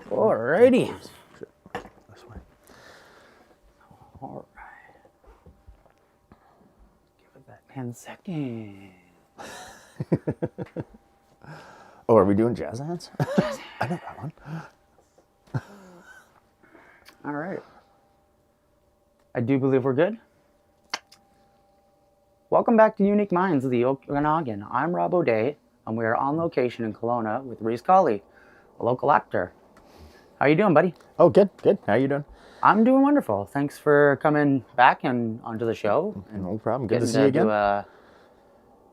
Alrighty. This way. All right. Give it that 10 seconds. Oh, are we doing jazz hands? I know that one. All right. I do believe we're good. Welcome back to Unique Minds of the Okanagan. I'm Robb, and we are on location in Kelowna with Rhys Cawley, a local actor. How you doing, buddy? Oh, good. How you doing? I'm doing wonderful. Thanks for coming back and onto the show. No problem. Good to see you again.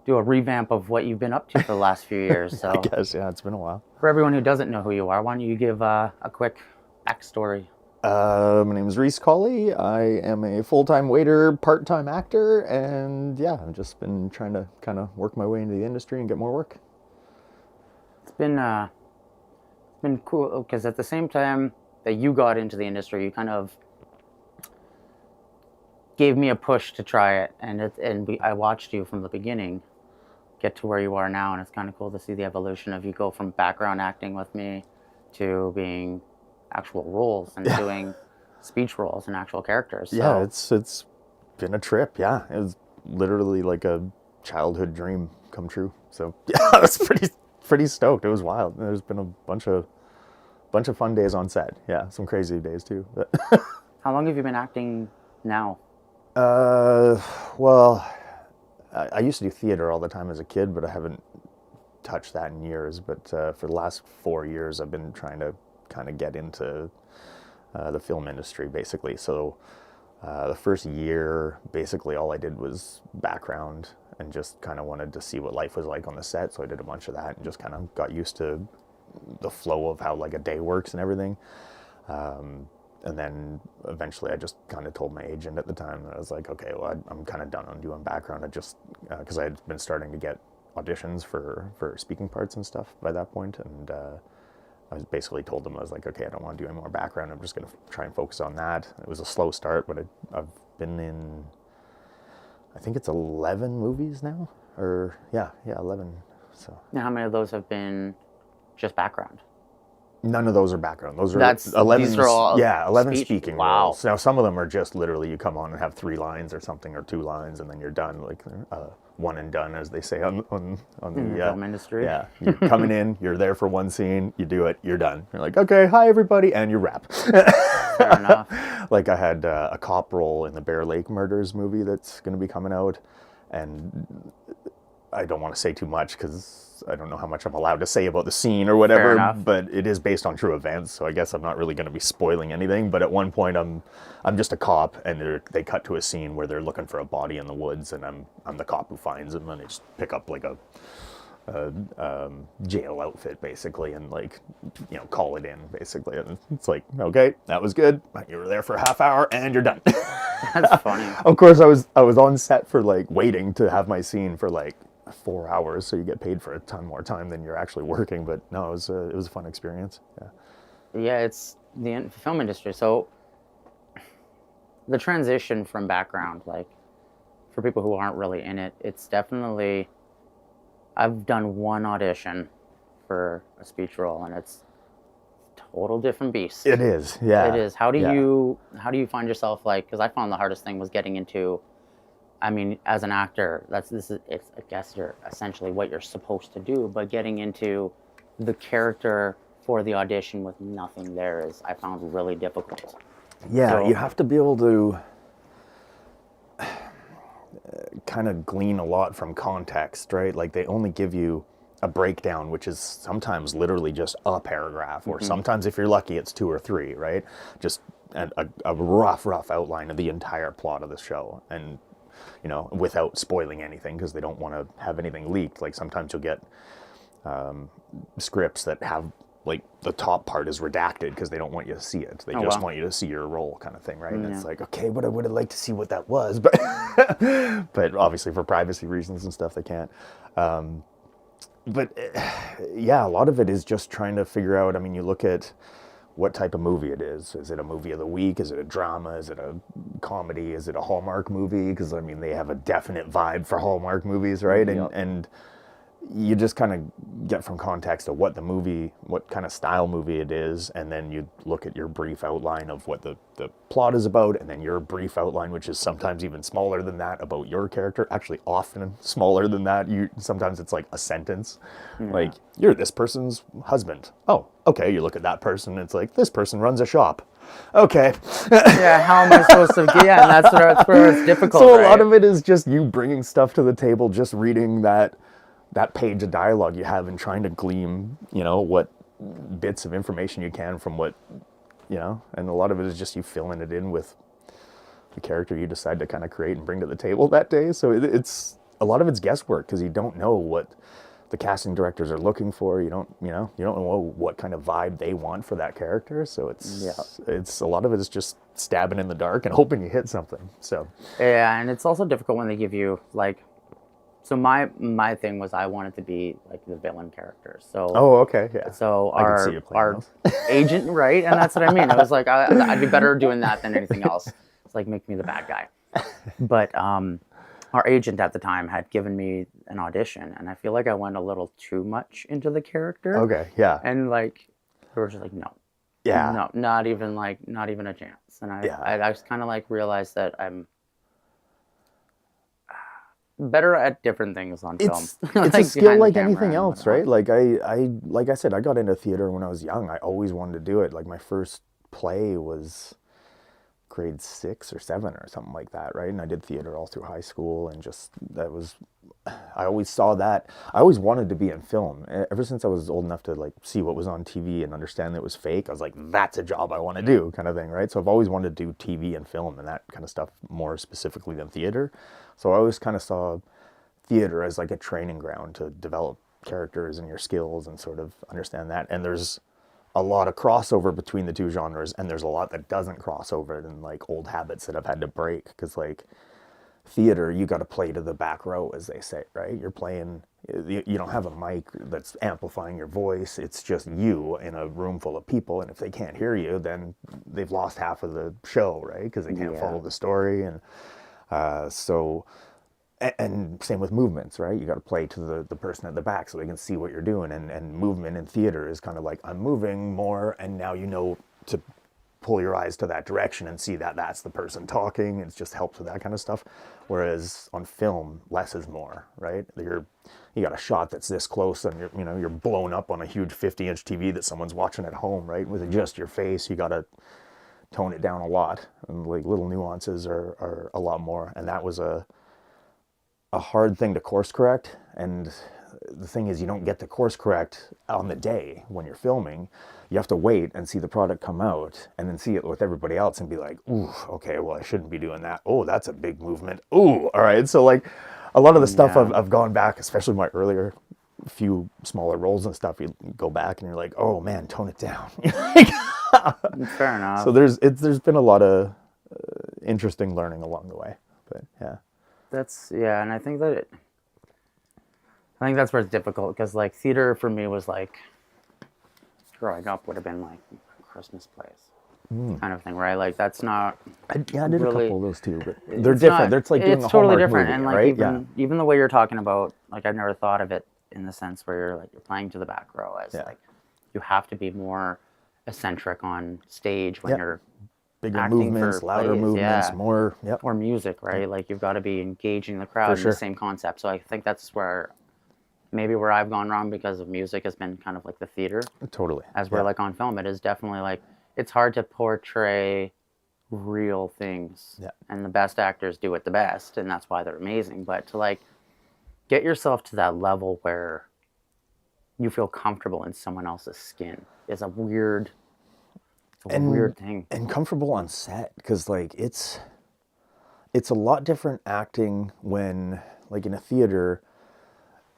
Do a revamp of what you've been up to for the last few years. So, I guess, yeah, it's been a while. for everyone who doesn't know who you are, why don't you give a quick backstory? My name is Rhys Cawley. I am a full-time waiter, part-time actor, and yeah, I've just been trying to kind of work my way into the industry and get more work. It's been cool because at the same time that you got into the industry, you kind of gave me a push to try it, and I watched you from the beginning get to where you are now, and it's kind of cool to see the evolution of you go from background acting with me to being actual roles and doing speech roles and actual characters. So. Yeah, it's been a trip. Yeah, it was literally like a childhood dream come true. So yeah, I was pretty stoked. It was wild. There's been a bunch of fun days on set. Yeah, some crazy days too. How long have you been acting now? Well, I used to do theater all the time as a kid, but I haven't touched that in years. But for the last 4 years, I've been trying to kind of get into the film industry, basically. So the first year, basically all I did was background and just kind of wanted to see what life was like on the set. So I did a bunch of that and just kind of got used to the flow of how like a day works and everything. And then eventually I just kind of told my agent at the time that I was like, okay, well, I'm kind of done on doing background. I just, because I had been starting to get auditions for speaking parts and stuff by that point. And I basically told them, I was like, okay, I don't want to do any more background. I'm just going to try and focus on that. It was a slow start, but I've been in, I think it's 11 movies now. Or, yeah, 11. So. Now, how many of those have been just background? None of those are background. Those are 11. These are all 11 speech? speaking Wow. roles. Now some of them are just literally you come on and have 3 lines or something, or 2 lines, and then you're done. Like one and done, as they say on the film industry. Yeah, you're coming in, you're there for one scene, you do it, you're done. You're like, okay, hi everybody, and you wrap. Fair enough. Like I had a cop role in the Bear Lake Murders movie that's going to be coming out, and I don't want to say too much because I don't know how much I'm allowed to say about the scene or whatever, but it is based on true events, so I guess I'm not really going to be spoiling anything. But at one point, I'm just a cop, and they cut to a scene where they're looking for a body in the woods, and I'm the cop who finds him, and I just pick up like a jail outfit basically, and like, you know, call it in basically. And it's like, okay, that was good. You were there for a half hour, and you're done. That's funny. Of course, I was on set for like waiting to have my scene for like 4 hours, so you get paid for a ton more time than you're actually working. But no, it was a fun experience. Yeah, it's the film industry. So the transition from background, like for people who aren't really in it, it's definitely. I've done one audition for a speech role, and it's a total different beast. It is, yeah. It is. How do you find yourself, like? Because I found the hardest thing was getting into. I mean, as an actor, it's I guess you're essentially what you're supposed to do, but getting into the character for the audition with nothing there I found really difficult. Yeah, so, you have to be able to kind of glean a lot from context, right? Like they only give you a breakdown, which is sometimes literally just a paragraph, or sometimes if you're lucky, it's 2 or 3, right? Just a rough outline of the entire plot of the show. And you know, without spoiling anything, because they don't want to have anything leaked. Like sometimes you'll get scripts that have like the top part is redacted because they don't want you to see it. They just want you to see your role, kind of thing, right? And it's like, okay, but I would have liked to see what that was, but but obviously for privacy reasons and stuff, they can't. But yeah, a lot of it is just trying to figure out. I mean, you look at what type of movie it is. Is it a movie of the week? Is it a drama? Is it a comedy? Is it a Hallmark movie? Because I mean, they have a definite vibe for Hallmark movies, right? And you just kind of get from context of what the movie, what kind of style movie it is, and then you look at your brief outline of what the plot is about, and then your brief outline, which is sometimes even smaller than that, about your character, actually often smaller than that. Sometimes it's like a sentence, like, you're this person's husband. Oh, okay, you look at that person, it's like, this person runs a shop. Okay. Yeah, how am I supposed to? Yeah, and that's where it's difficult. So a right? lot of it is just you bringing stuff to the table, just reading that page of dialogue you have and trying to glean, what bits of information you can from what, and a lot of it is just you filling it in with the character you decide to kind of create and bring to the table that day. So it's a lot of it's guesswork because you don't know what the casting directors are looking for. You don't know what kind of vibe they want for that character. So it's a lot of it is just stabbing in the dark and hoping you hit something. So yeah, and it's also difficult when they give you like. So my thing was I wanted to be like the villain character. So okay, yeah. So I our agent, right? And that's what I mean. I was like, I'd be better doing that than anything else. It's like make me the bad guy. But our agent at the time had given me an audition, and I feel like I went a little too much into the character. Okay, yeah. And like they were just like, no, not even a chance. And I just kind of like realized that I'm better at different things on film. It's a skill like anything else, right? Like like I said, I got into theater when I was young. I always wanted to do it. Like my first play was grade 6 or 7 or something like that, right? And I did theater all through high school, and I always saw that. I always wanted to be in film. Ever since I was old enough to like see what was on TV and understand that it was fake, I was like, that's a job I want to do, kind of thing, right? So I've always wanted to do TV and film and that kind of stuff more specifically than theater. So I always kind of saw theater as like a training ground to develop characters and your skills and sort of understand that. And there's a lot of crossover between the two genres, and there's a lot that doesn't cross over and like old habits that I've had to break, because like theater, you got to play to the back row, as they say, right? You're playing, you don't have a mic that's amplifying your voice. It's just you in a room full of people, and if they can't hear you, then they've lost half of the show, right? Because they can't follow the story. And and same with movements, right? You got to play to the person at the back so they can see what you're doing. And movement in theater is kind of like, I'm moving more, and now you know to pull your eyes to that direction and see that that's the person talking. It just helps with that kind of stuff. Whereas on film, less is more, right? You got a shot that's this close, and you're blown up on a huge 50-inch TV that someone's watching at home, right? With just your face, you got to tone it down a lot, and like little nuances are a lot more. And that was a hard thing to course correct. And the thing is, you don't get to course correct on the day when you're filming. You have to wait and see the product come out, and then see it with everybody else and be like, ooh, okay, well, I shouldn't be doing that. Oh, that's a big movement. Ooh, all right. So like a lot of the stuff I've gone back, especially my earlier few smaller roles and stuff, you go back and you're like, oh man, tone it down. Fair enough. So there's been a lot of interesting learning along the way, but yeah. And I think that's where it's difficult, because like theater for me was like, growing up would have been like Christmas plays kind of thing, right? Like that's not. I did really, a couple of those too, but they're it's different. Not, it's like doing it's a totally Hallmark different, movie, and like right? even the way you're talking about, like I've never thought of it in the sense where you're playing to the back row as like you have to be more eccentric on stage when you're bigger movements, louder movements, more or music, right? Like you've got to be engaging the crowd in the same concept. So I think that's where I've gone wrong, because of music has been kind of like the theater. Totally. As we're like on film, it is definitely like it's hard to portray real things. Yeah. And the best actors do it the best, and that's why they're amazing. But to like get yourself to that level where you feel comfortable in someone else's skin is a weird thing. And comfortable on set, because like it's a lot different acting when, like in a theater,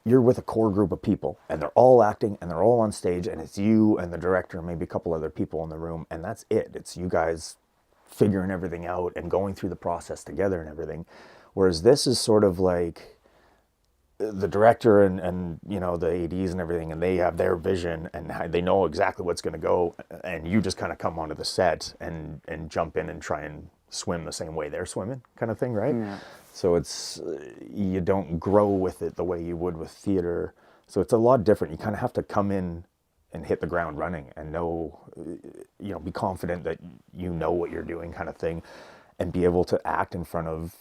you're with a core group of people and they're all acting and they're all on stage, and it's you and the director and maybe a couple other people in the room, and that's it. It's you guys figuring everything out and going through the process together and everything. Whereas this is sort of like the director and the ADs and everything, and they have their vision and they know exactly what's going to go, and you just kind of come onto the set and jump in and try and swim the same way they're swimming, kind of thing, right? Yeah. So you don't grow with it the way you would with theater. So it's a lot different. You kind of have to come in and hit the ground running and know, be confident that you know what you're doing, kind of thing, and be able to act in front of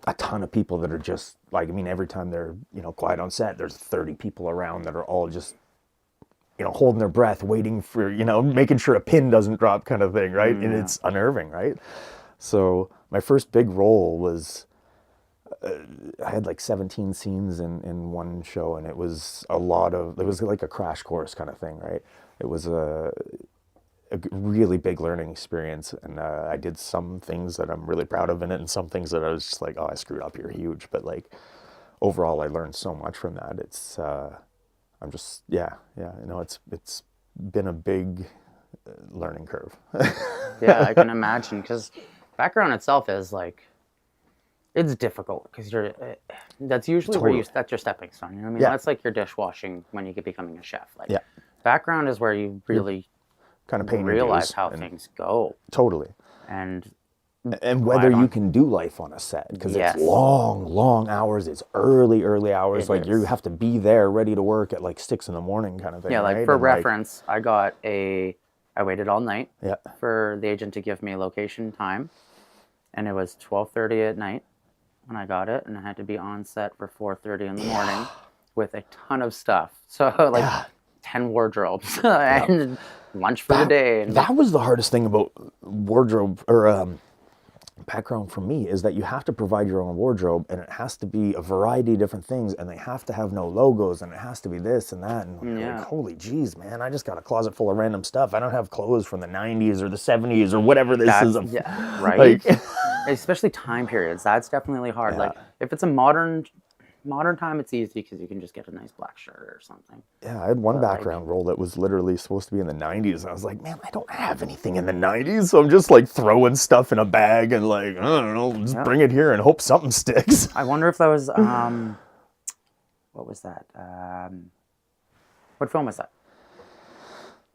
a ton of people that are just like, I mean, every time they're, quiet on set, there's 30 people around that are all just, holding their breath, waiting for, making sure a pin doesn't drop, kind of thing, right? And it's unnerving, right? So my first big role was, I had like 17 scenes in one show, and it was like a crash course kind of thing, right? It was a really big learning experience, and I did some things that I'm really proud of in it, and some things that I was just like, oh, I screwed up here huge. But like overall, I learned so much from that. It's I'm just it's been a big learning curve. Yeah, I can imagine, because background itself is like, it's difficult because that's usually where that's your stepping stone. You know what I mean? That's like your dishwashing when you get becoming a chef. Like, background is where you really kind of realize how things go. Totally. And whether you can do life on a set, because it's long hours. It's early hours. You have to be there ready to work at like 6 a.m. kind of thing. Yeah, like, right? for reference, I waited all night Yeah. for the agent to give me location time, and it was 12:30 at night when I got it, and I had to be on set for 4:30 in the morning with a ton of stuff. So 10 wardrobes and lunch for the day. And that was the hardest thing about wardrobe or background for me, is that you have to provide your own wardrobe, and it has to be a variety of different things, and they have to have no logos, and it has to be this and that. And like, holy geez, man, I just got a closet full of random stuff. I don't have clothes from the 90s or the 70s or whatever this is. Yeah, right. Like, especially time periods. That's definitely hard. Yeah. Like, if it's a modern time, it's easy because you can just get a nice black shirt or something. Yeah, I had one background role that was literally supposed to be in the 90s. I was like, man, I don't have anything in the 90s. So I'm just like throwing stuff in a bag and like, I don't know, just bring it here and hope something sticks. I wonder if that was, what was that? What film was that?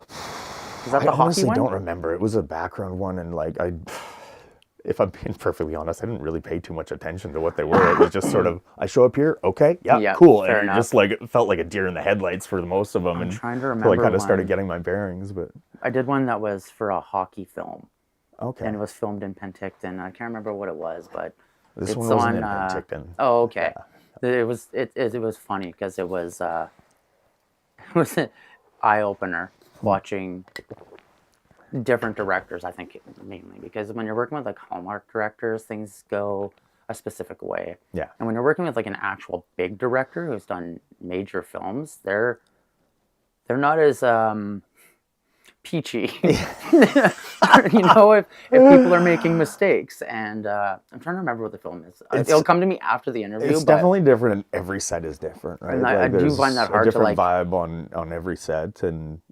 Was that the hockey one? I honestly don't remember. It was a background one, and like if I'm being perfectly honest, I didn't really pay too much attention to what they were. It was just sort of, I show up here, okay, cool. And it just like, it felt like a deer in the headlights for most of them. I'm trying to remember. Until I kind of started getting my bearings. But I did one that was for a hockey film. Okay. And it was filmed in Penticton. I can't remember what it was, but this one wasn't in Penticton. Oh, okay. Yeah. It was funny because it was an eye opener watching different directors, I think, mainly because when you're working with like Hallmark directors, things go a specific way. Yeah. And when you're working with like an actual big director who's done major films, they're not as peachy. If people are making mistakes. And I'm trying to remember what the film is. It'll come to me after the interview. It's definitely different, and every set is different, right? And I do find that hard to like. Different vibe on every set, and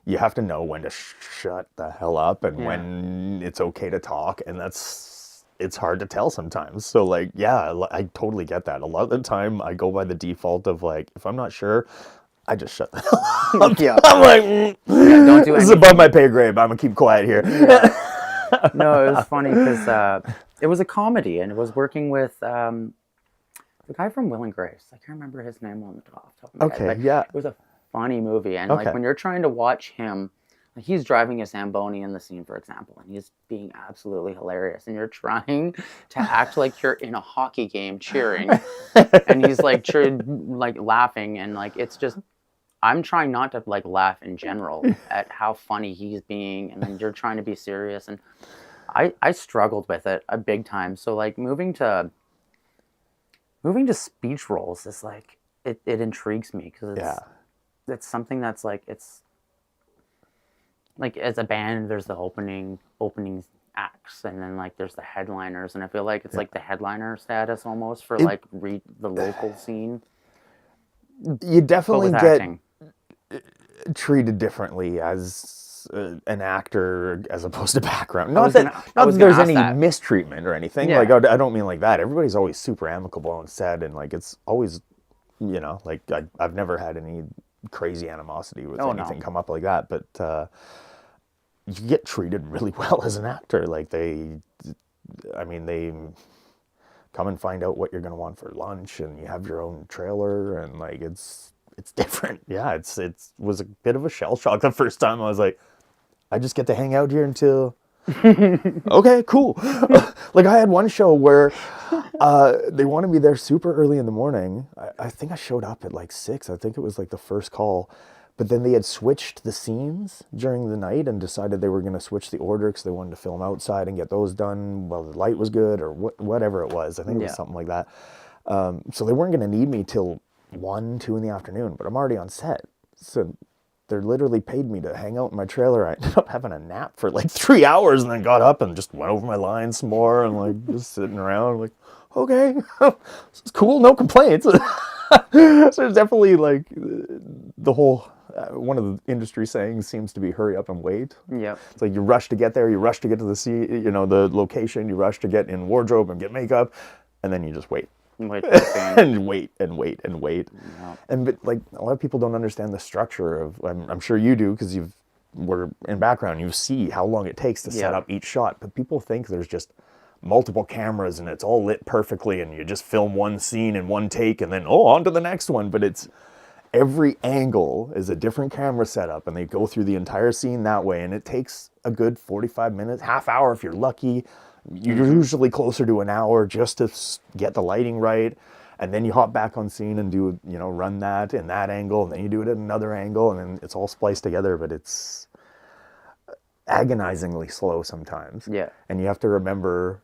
you have to know when to shut the hell up and when it's okay to talk, and it's hard to tell sometimes. So like, I totally get that. A lot of the time I go by the default of like, if I'm not sure, I just shut the hell up. Yeah. I'm like, don't do this is above my pay grade, but I'm gonna keep quiet here. Yeah. No, it was funny because it was a comedy, and it was working with the guy from Will and Grace. I can't remember his name on the top of my head. It was a funny movie, and like when you're trying to watch him, like, he's driving a Zamboni in the scene, for example, and he's being absolutely hilarious, and you're trying to act like you're in a hockey game cheering, and he's like laughing, and like it's just, I'm trying not to like laugh in general at how funny he's being, and then you're trying to be serious, and I struggled with it a big time. So like moving to speech roles is like it intrigues me because it's something that's like, it's like, as a band, there's the opening acts, and then like there's the headliners, and I feel like it's like the headliner status almost for like the local scene. You definitely get treated differently as an actor as opposed to background. Not that there's any mistreatment or anything. Like, I don't mean like that. Everybody's always super amicable on set, and like it's always, like I've never had any crazy animosity with anything come up like that, but you get treated really well as an actor. Like they come and find out what you're going to want for lunch, and you have your own trailer, and like it's different. Yeah, it was a bit of a shell shock the first time. I was like, I just get to hang out here until okay, cool. Like I had one show where they wanted me there super early in the morning. I think I showed up at like 6. I think it was like the first call. But then they had switched the scenes during the night and decided they were going to switch the order because they wanted to film outside and get those done while the light was good or whatever it was. I think it was something like that. So they weren't going to need me till 1, 2 in the afternoon, but I'm already on set. So they literally paid me to hang out in my trailer. I ended up having a nap for like 3 hours and then got up and just went over my lines some more and like just sitting around like, okay, this is cool, no complaints. So there's definitely like the whole, one of the industry sayings seems to be hurry up and wait. Yeah. It's like you rush to get there, you rush to get to the location, you rush to get in wardrobe and get makeup, and then you just wait. Wait for the scene. And wait and wait and wait. Yeah. And but like a lot of people don't understand the structure of, I'm sure you do because we're in background, you see how long it takes to set up each shot, but people think there's just multiple cameras and it's all lit perfectly and you just film one scene in one take and then on to the next one. But it's every angle is a different camera setup and they go through the entire scene that way, and it takes a good 45 minutes, half hour if you're lucky. You're usually closer to an hour just to get the lighting right, and then you hop back on scene and do, run that in that angle, and then you do it at another angle, and then it's all spliced together. But it's agonizingly slow sometimes. Yeah. And you have to remember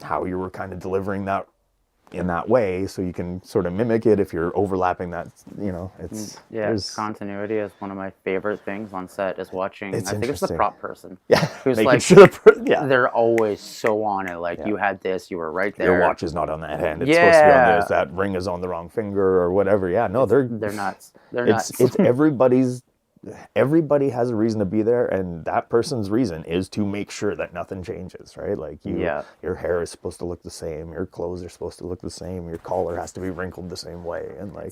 how you were kind of delivering that in that way so you can sort of mimic it if you're overlapping that, it's continuity is one of my favorite things on set is watching. I think it's the prop person. Yeah. Who's Making like, sure they're always so on it. Like you had this, you were right there. Your watch is not on that hand. It's supposed to be on this. That ring is on the wrong finger or whatever. Yeah, no, they're nuts. They're nuts. It's everybody has a reason to be there, and that person's reason is to make sure that nothing changes, right? Like your hair is supposed to look the same, your clothes are supposed to look the same, your collar has to be wrinkled the same way, and like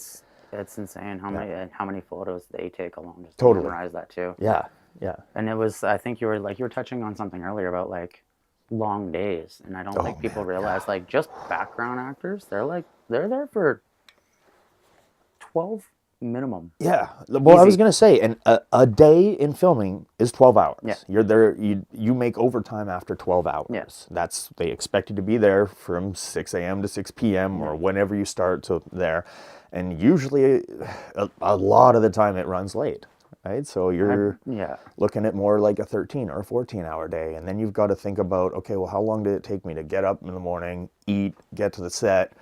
it's insane how many photos they take along just to memorize that too. Yeah. And it was, I think you were touching on something earlier about like long days, and I don't think people realize like just background actors, they're there for 12 minimum. Yeah. Well, easy. I was going to say, and a day in filming is 12 hours. Yeah. You're there, you make overtime after 12 hours. Yes. They expect you to be there from 6 a.m. to 6 p.m. or whenever you start to there. And usually, a lot of the time it runs late, right? So you're looking at more like a 13 or a 14-hour day. And then you've got to think about, okay, well, how long did it take me to get up in the morning, eat, get to the set,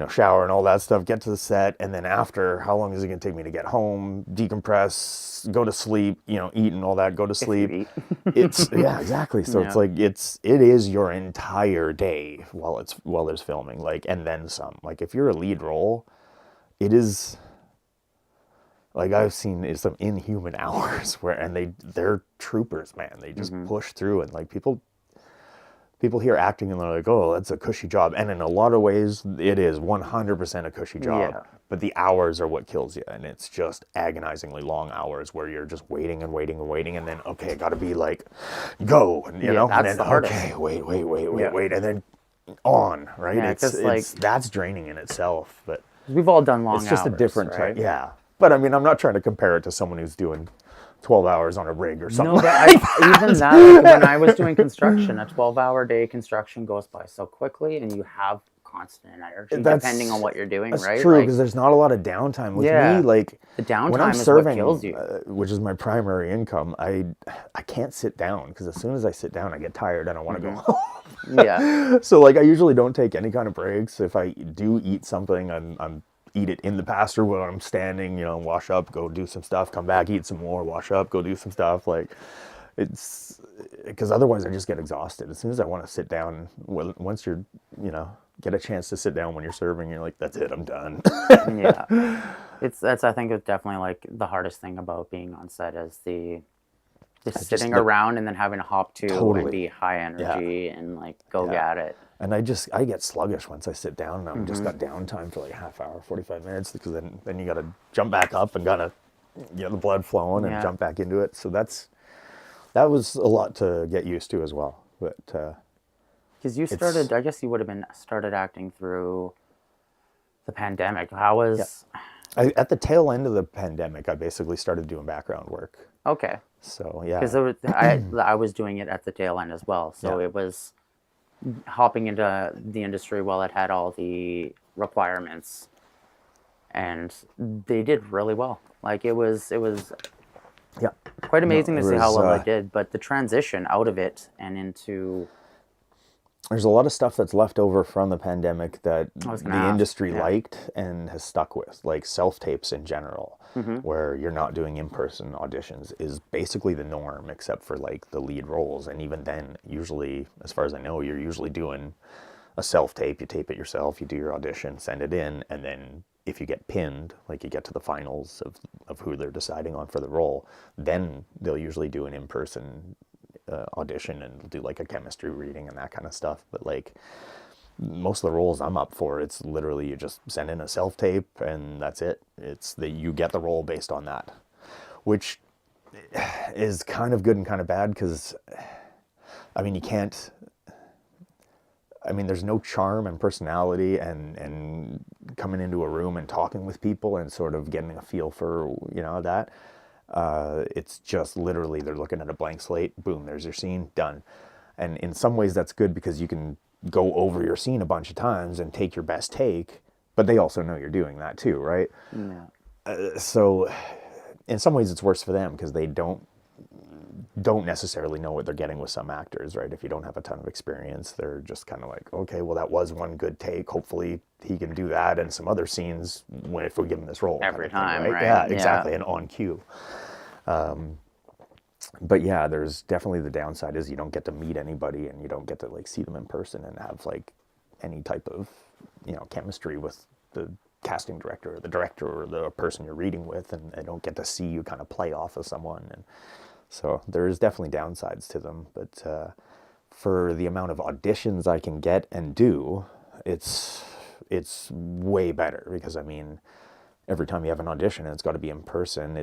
shower and all that stuff, get to the set, and then after, how long is it going to take me to get home, decompress, go to sleep, eat and all that, go to sleep. It's exactly. So it's like it is your entire day while there's filming, like, and then some. Like if you're a lead role, it is like I've seen some inhuman hours and they're troopers, man. They just push through, and like people hear acting and they're like, oh, that's a cushy job. And in a lot of ways, it is 100% a cushy job. Yeah. But the hours are what kills you. And it's just agonizingly long hours where you're just waiting and waiting and waiting. And then, okay, got to be like, go. And, you know, that's and then, the hardest. Okay, wait. And then on, right? Yeah, it's that's draining in itself. But we've all done long hours. It's just a different right? Yeah. But I mean, I'm not trying to compare it to someone who's doing 12 hours on a rig or something. No, but even that, like, when I was doing construction, a 12-hour day construction goes by so quickly, and you have constant energy depending on what you're doing, right? That's true, because there's not a lot of downtime. With me, like, the downtime when I'm is serving, what kills you. Which is my primary income, I can't sit down, because as soon as I sit down, I get tired and I want to go home. Yeah. So, like, I usually don't take any kind of breaks. If I do eat something, I'm eat it in the pasture when I'm standing, you know, wash up, go do some stuff, come back, eat some more, wash up, go do some stuff. Like, it's because otherwise I just get exhausted. As soon as I want to sit down, once you're, you know, get a chance to sit down when you're serving, you're like, that's it, I'm done. Yeah. That's I think it's definitely like the hardest thing about being on set is the sitting around and then having to hop to and be high energy and like go at it. And I get sluggish once I sit down, and I've just got downtime for like a half hour, 45 minutes, because then you got to jump back up and got to get the blood flowing and jump back into it. So that was a lot to get used to as well. But Because you started, I guess you would have been started acting through the pandemic. How was? At the tail end of the pandemic, I basically started doing background work. Okay. So yeah, Because I was doing it at the tail end as well, so it was hopping into the industry while it had all the requirements, and they did really well. Like it was yeah. quite amazing to see how well was, they did. But the transition out of it and into There's a lot of stuff that's left over from the pandemic that the industry yeah. liked and has stuck with, like self-tapes in general, where you're not doing in-person auditions is basically the norm, except for like the lead roles. And even then, usually, as far as I know, you're usually doing a self-tape. You tape it yourself, you do your audition, send it in, and then if you get pinned, like you get to the finals of who they're deciding on for the role, then they'll usually do an in-person audition and do like a chemistry reading and that kind of stuff. But like most of the roles I'm up for, it's literally you just send in a self-tape and that's it. It's that you get the role based on that, which is kind of good and kind of bad because I mean you can't, I mean there's no charm and personality and coming into a room and talking with people and sort of getting a feel for, you know, that. It's just literally they're looking at a blank slate, boom, there's your scene, done. And in some ways that's good because you can go over your scene a bunch of times and take your best take, but they also know you're doing that too, right? Yeah. So in some ways it's worse for them because they don't necessarily know what they're getting with some actors, right? If you don't have a ton of experience, they're just kind of like, okay, well that was one good take, hopefully he can do that and some other scenes if we give him this role Every kind of time, thing, right? Yeah, exactly, and on cue. But yeah, there's definitely the downside is you don't get to meet anybody and you don't get to like see them in person and have like any type of, you know, chemistry with the casting director or the director or the person you're reading with, and they don't get to see you kind of play off of someone. And so there's definitely downsides to them, but for the amount of auditions I can get and do, it's way better because I mean, every time you have an audition and it's got to be in person,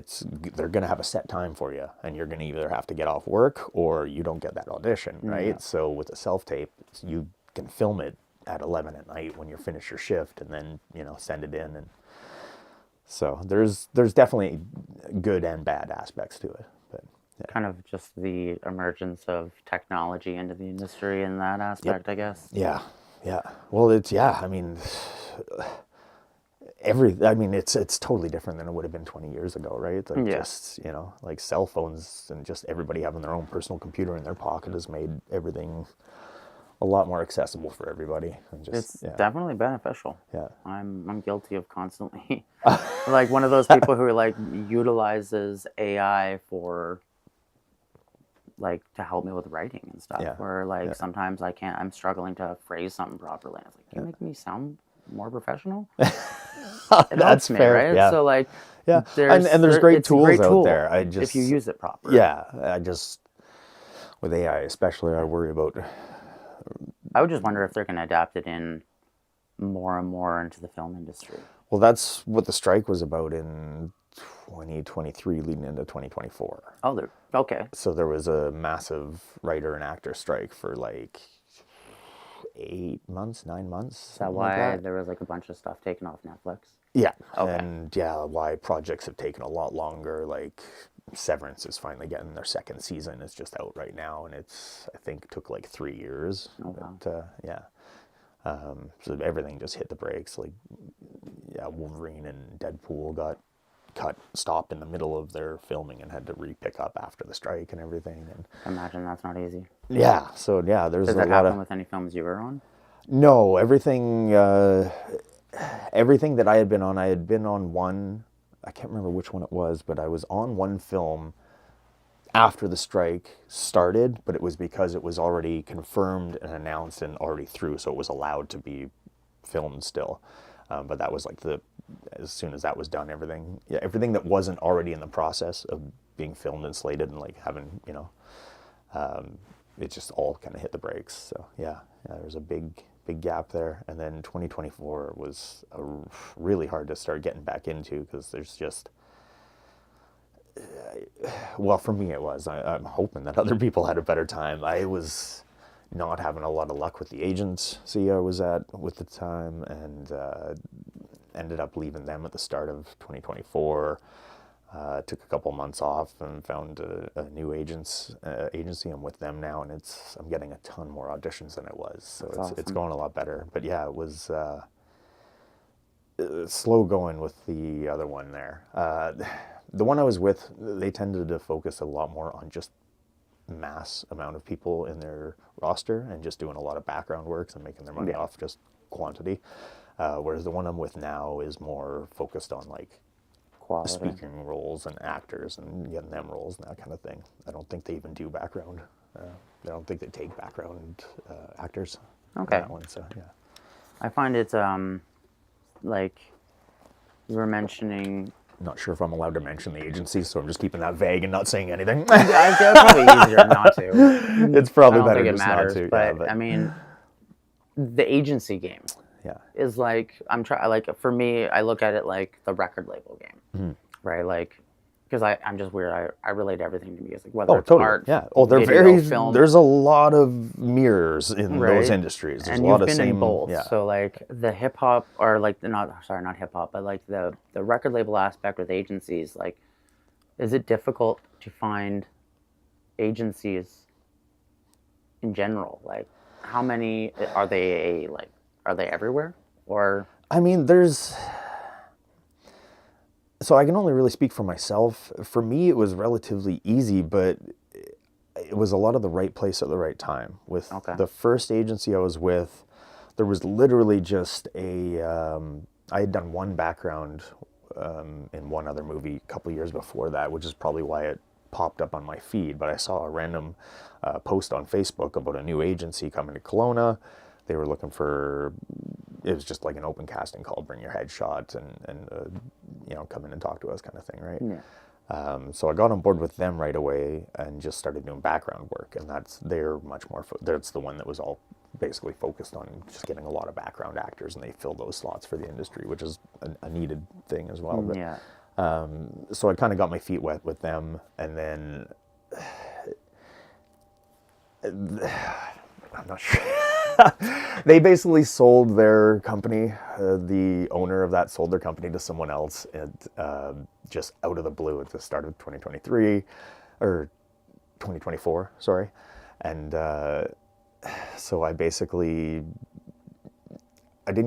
they're going to have a set time for you and you're going to either have to get off work or you don't get that audition, right? Yeah. So with a self-tape, you can film it at 11 at night when you finish your shift and then, you know, send it in. And so there's definitely good and bad aspects to it. But yeah. Kind of just the emergence of technology into the industry in that aspect, I guess. Yeah. Well, I mean, it's totally different than it would have been 20 years ago, right? Like just, you know, like cell phones and just everybody having their own personal computer in their pocket has made everything a lot more accessible for everybody. And just, it's definitely beneficial. Yeah. I'm guilty of constantly like one of those people who like utilizes AI for like to help me with writing and stuff. Where like sometimes I'm struggling to phrase something properly. I was like, can you make me sound more professional? That's me, fair, right? yeah. So like, there's great tools out there. If you use it properly. Yeah, with AI especially, I worry about. I would just wonder if they're going to adapt it in more and more into the film industry. Well, that's what the strike was about in 2023 leading into 2024. Oh, okay. So there was a massive writer and actor strike for like 9 months. Is that why there was like a bunch of stuff taken off Netflix? Yeah. Okay. And why projects have taken a lot longer. Like Severance is finally getting their second season. It's just out right now, and I think took like 3 years. Oh, wow. But so everything just hit the brakes. Like Wolverine and Deadpool got stopped in the middle of their filming and had to re-pick up after the strike and everything. And I imagine that's not easy. Yeah. So there's Does that happen with any films you were on? No, everything that I had been on one. I can't remember which one it was, but I was on one film after the strike started, but it was because it was already confirmed and announced and already through, so it was allowed to be filmed still. But that was like as soon as that was done, everything that wasn't already in the process of being filmed and slated and like having, you know, it just all kind of hit the brakes. So there was a big gap there. And then 2024 was really hard to start getting back into because there's just, well, for me it was. I'm hoping that other people had a better time. I was not having a lot of luck with the agency I was at with the time, and ended up leaving them at the start of 2024. Took a couple months off and found a new agency. I'm with them now, and I'm getting a ton more auditions than it was. So it's going a lot better. But yeah, it was slow going with the other one there. The one I was with, they tended to focus a lot more on just mass amount of people in their roster and just doing a lot of background works and making their money off just quantity. Whereas the one I'm with now is more focused on like Quality. speaking roles and actors and getting them roles and that kind of thing. I don't think they even do background. I don't think they take background actors. Okay. On that one, so yeah. I find it's like you were mentioning. Not sure if I'm allowed to mention the agency, so I'm just keeping that vague and not saying anything. It's probably easier not to. It's probably I don't better think it just matters, not to. but, Yeah, I mean, the agency game yeah. is like like for me, I look at it like the record label game, right? Like, because I'm just weird. I relate everything to music, whether it's art, yeah. Oh, they're video, film. There's a lot of mirrors in those industries. There's and a lot you've of been same. in both. Yeah. So like the hip hop, or like not hip hop, but like the record label aspect with agencies. Like, is it difficult to find agencies in general? Like, how many are they? Are they everywhere? Or I mean, so I can only really speak for myself. For me, it was relatively easy, but it was a lot of the right place at the right time. With the first agency I was with, there was literally just I had done one background in one other movie a couple years before that, which is probably why it popped up on my feed. But I saw a random post on Facebook about a new agency coming to Kelowna. They were looking for, it was just like an open casting call, bring your headshot and come in and talk to us kind of thing, right? Yeah. So I got on board with them right away and just started doing background work, and they're much more, that's the one that was all basically focused on just getting a lot of background actors, and they fill those slots for the industry, which is a needed thing as well. But, yeah. So I kind of got my feet wet with them, and then I'm not sure. They basically sold their company. The owner of that sold their company to someone else, and just out of the blue at the start of 2023, or 2024, sorry. And so I didn't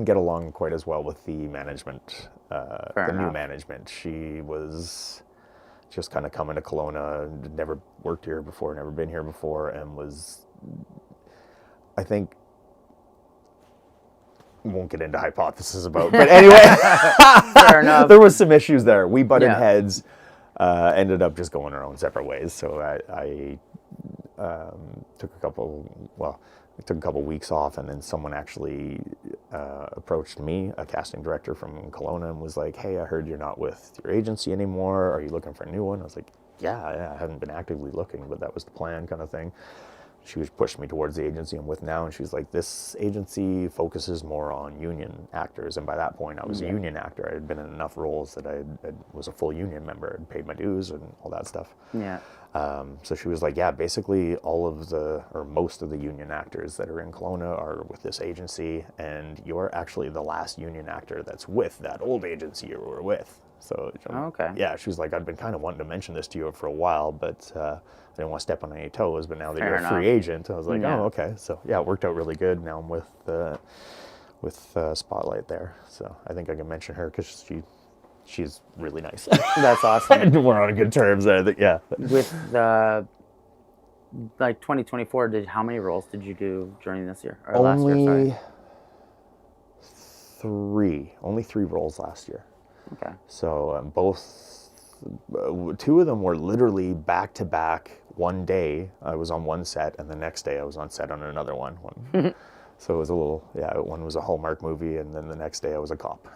get along quite as well with the management, new management. She was just kind of coming to Kelowna, never worked here before, never been here before, and was, I think, won't get into hypothesis about, but anyway, Fair enough. There was some issues there. We butted heads, ended up just going our own separate ways. So I took a couple weeks off, and then someone actually approached me, a casting director from Kelowna, and was like, "Hey, I heard you're not with your agency anymore. Are you looking for a new one?" I was like, yeah, I haven't been actively looking, but that was the plan kind of thing. She was pushing me towards the agency I'm with now, and she was like, this agency focuses more on union actors. And by that point, I was a union actor. I had been in enough roles that I was a full union member and paid my dues and all that stuff. Yeah. So she was like, yeah, basically most of the union actors that are in Kelowna are with this agency, and you're actually the last union actor that's with that old agency you were with. So yeah, she was like, I've been kind of wanting to mention this to you for a while, but I didn't want to step on any toes. But now that you're a free agent, I was like, oh, okay. So yeah, it worked out really good. Now I'm with Spotlight there. So I think I can mention her because she's really nice. That's awesome. We're on good terms. I think, yeah. With the 2024, how many roles did you do during this year or last year? Sorry. Only three roles last year. Okay. So two of them were literally back to back. One day I was on one set, and the next day I was on set on another one. So it was one was a Hallmark movie, and then the next day I was a cop.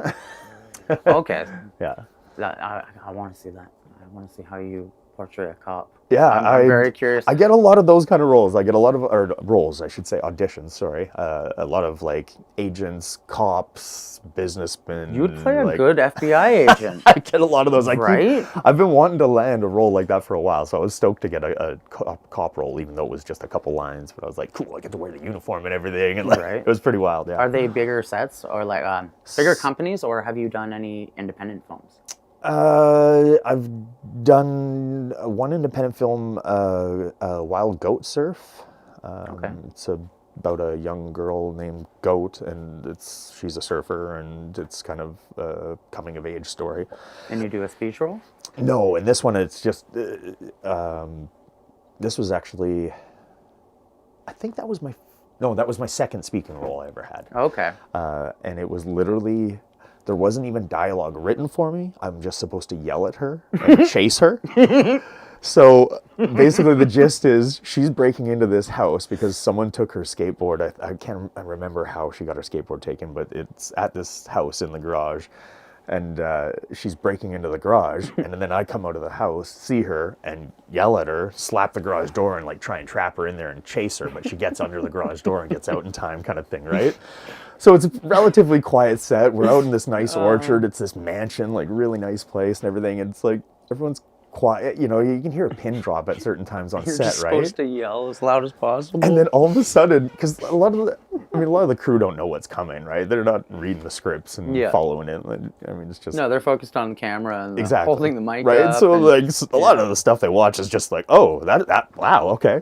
Okay. Yeah. I want to see that. I want to see how you portray a cop? Yeah, I'm very curious. I get a lot of those kind of roles. I get a lot of, or roles, I should say, auditions. Sorry, a lot of like agents, cops, businessmen. You would play a like, good FBI agent, I get a lot of those. right? I've been wanting to land a role like that for a while, so I was stoked to get a cop role, even though it was just a couple lines. But I was like, cool, I get to wear the uniform and everything, and like, Right. it was pretty wild. Yeah. Are they bigger sets or like bigger companies, or have you done any independent films? I've done one independent film, Wild Goat Surf. Okay. It's about a young girl named Goat, and she's a surfer, and it's kind of a coming of age story. And you do a speech role? No, and this one it's just this was actually, I think that was my second speaking role I ever had. Okay. And it was literally, there wasn't even dialogue written for me. I'm just supposed to yell at her and chase her. So basically the gist is she's breaking into this house because someone took her skateboard. I can't remember how she got her skateboard taken, but it's at this house in the garage. And she's breaking into the garage, and then I come out of the house, see her, and yell at her, slap the garage door, and like try and trap her in there and chase her, but she gets under the garage door and gets out in time, kind of thing, right? So it's a relatively quiet set. We're out in this nice orchard. It's this mansion, like really nice place and everything. And it's like everyone's quiet. You know, you can hear a pin drop at certain times on You're set, just right? supposed to yell as loud as possible. And then all of a sudden, because a lot of the crew don't know what's coming, right? They're not reading the scripts and following it. I mean, it's just no, they're focused on the camera and exactly holding the mic right. up. So like a lot of the stuff they watch is just like, oh, that wow, okay.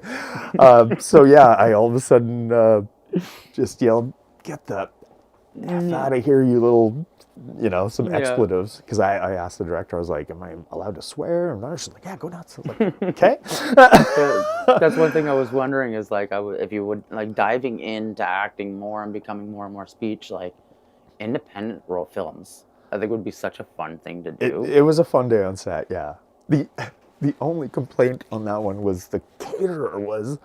So yeah, I all of a sudden just yelled, "Get the F out of here, you little." You know, some expletives, because I asked the director, I was like, am I allowed to swear? And she's like, yeah, go nuts. I was like, okay. That's one thing I was wondering is like, if you would like diving into acting more and becoming more and more speech, like independent role films, I think would be such a fun thing to do. It was a fun day on set, yeah. The only complaint on that one was the caterer was...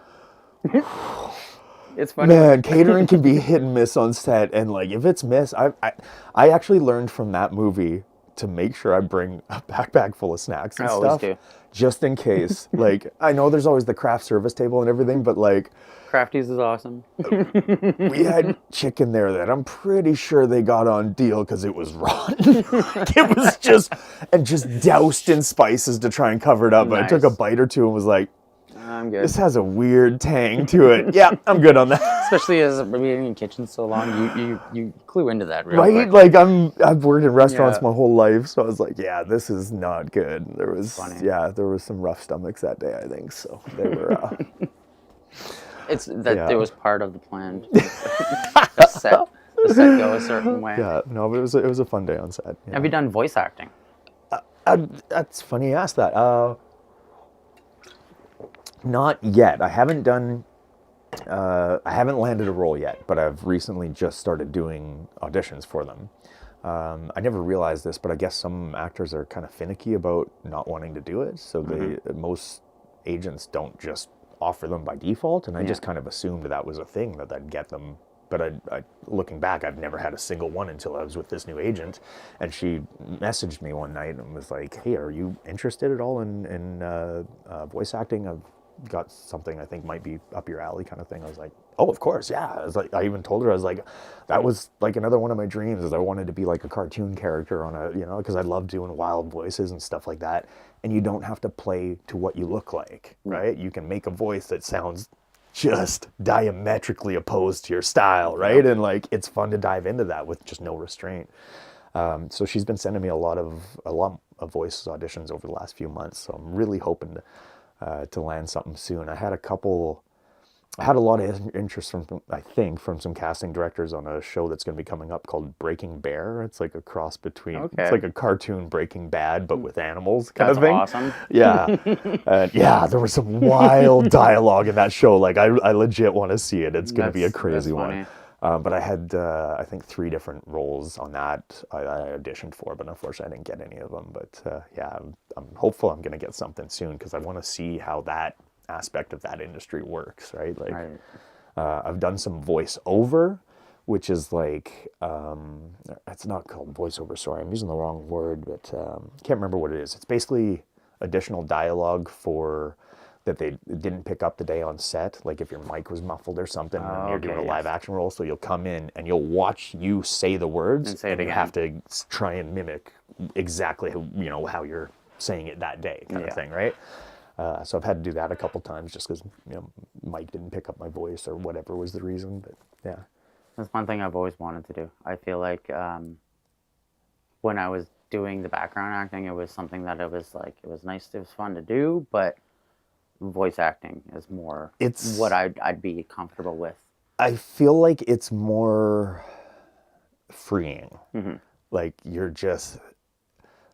It's funny. Man, catering can be hit and miss on set, and like if it's missed, I actually learned from that movie to make sure I bring a backpack full of snacks and stuff, just in case. Like I know there's always the craft service table and everything, but like Crafties is awesome. we had chicken there that I'm pretty sure they got on deal because it was rotten. It was just doused in spices to try and cover it up. But I took a bite or two and was like, I'm good. This has a weird tang to it. Yeah, I'm good on that. Especially as being in kitchen so long, you clue into that real right? quick. Like I've worked in restaurants my whole life, so I was like, yeah, this is not good. There was some rough stomachs that day, I think. So they were. It was part of the plan. the set go a certain way. Yeah, no, but it was a fun day on set. Yeah. Have you done voice acting? That's funny you asked that. Not yet. I haven't done. I haven't landed a role yet, but I've recently just started doing auditions for them. I never realized this, but I guess some actors are kind of finicky about not wanting to do it. So most agents don't just offer them by default, and I just kind of assumed that was a thing that I'd get them. But looking back, I've never had a single one until I was with this new agent, and she messaged me one night and was like, "Hey, are you interested at all in voice acting? I've got something I think might be up your alley," kind of thing. I was like, "Oh, of course, yeah." I was like, I even told her, I was like, that was like another one of my dreams, is I wanted to be like a cartoon character on because I love doing wild voices and stuff like that. And you don't have to play to what you look like, right? You can make a voice that sounds just diametrically opposed to your style, right? And like it's fun to dive into that with just no restraint. So she's been sending me a lot of voice auditions over the last few months. So I'm really hoping to land something soon. I had a lot of interest from some casting directors on a show that's going to be coming up called Breaking Bear. It's like a cross between, it's like a cartoon Breaking Bad, but with animals kind of thing. That's awesome. Yeah. There was some wild dialogue in that show. Like I legit want to see it. It's going to be a crazy one. But I had, I think 3 different roles on that I auditioned for, but unfortunately I didn't get any of them. But I'm hopeful I'm going to get something soon, because I want to see how that aspect of that industry works, right? Like, I've done some voiceover, which is like, it's not called voiceover, sorry, I'm using the wrong word, but can't remember what it is. It's basically additional dialogue for that they didn't pick up the day on set, like if your mic was muffled or something, and you're doing a live action role, so you'll come in and you'll watch you say the words, and say it again. You have to try and mimic exactly how you're saying it that day, kind of thing, right? So I've had to do that a couple times just because Mike didn't pick up my voice or whatever was the reason. But yeah, that's one thing I've always wanted to do. I feel like when I was doing the background acting, it was something that it was nice, it was fun to do, but voice acting is more what I'd be comfortable with. I feel like it's more freeing. Like you're just,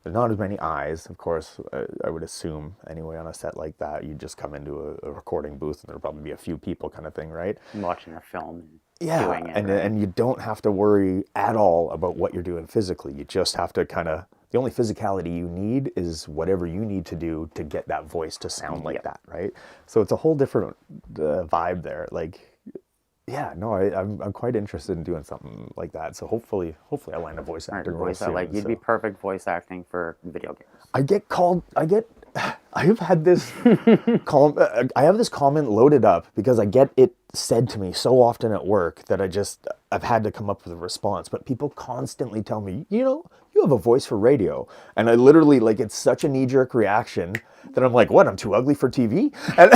there's not as many eyes, of course, I would assume anyway on a set like that. You just come into a recording booth and there'll probably be a few people kind of thing, right? And watching a film and doing it. And you don't have to worry at all about what you're doing physically. You just have to the only physicality you need is whatever you need to do to get that voice to sound like that, right? So it's a whole different vibe there. Like, yeah, no, I'm quite interested in doing something like that. So hopefully I land a voice actor role soon. You'd be perfect voice acting for video games. I have had this I have this comment loaded up because I get it said to me so often at work that I've had to come up with a response. But people constantly tell me, you have a voice for radio. And I literally, it's such a knee-jerk reaction that I'm like, what, I'm too ugly for TV? And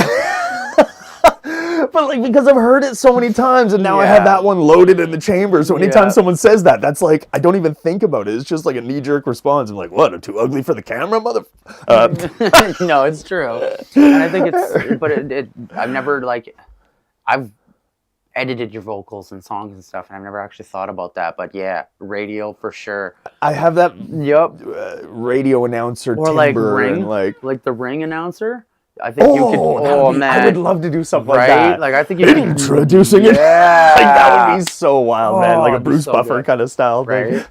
but because I've heard it so many times and now I have that one loaded in the chamber. So anytime someone says that, that's like, I don't even think about it. It's just like a knee-jerk response. I'm like, what, I'm too ugly for the camera, mother? No, it's true. And I think I've never, I've edited your vocals and songs and stuff, and I've never actually thought about that. But yeah, radio for sure. I have that radio announcer timbre. Ring, and the Ring announcer. I think you could. Oh man, I would love to do something like that. I think you could introducing it. Yeah, that would be so wild, man. Like a Bruce Buffer kind of style, right?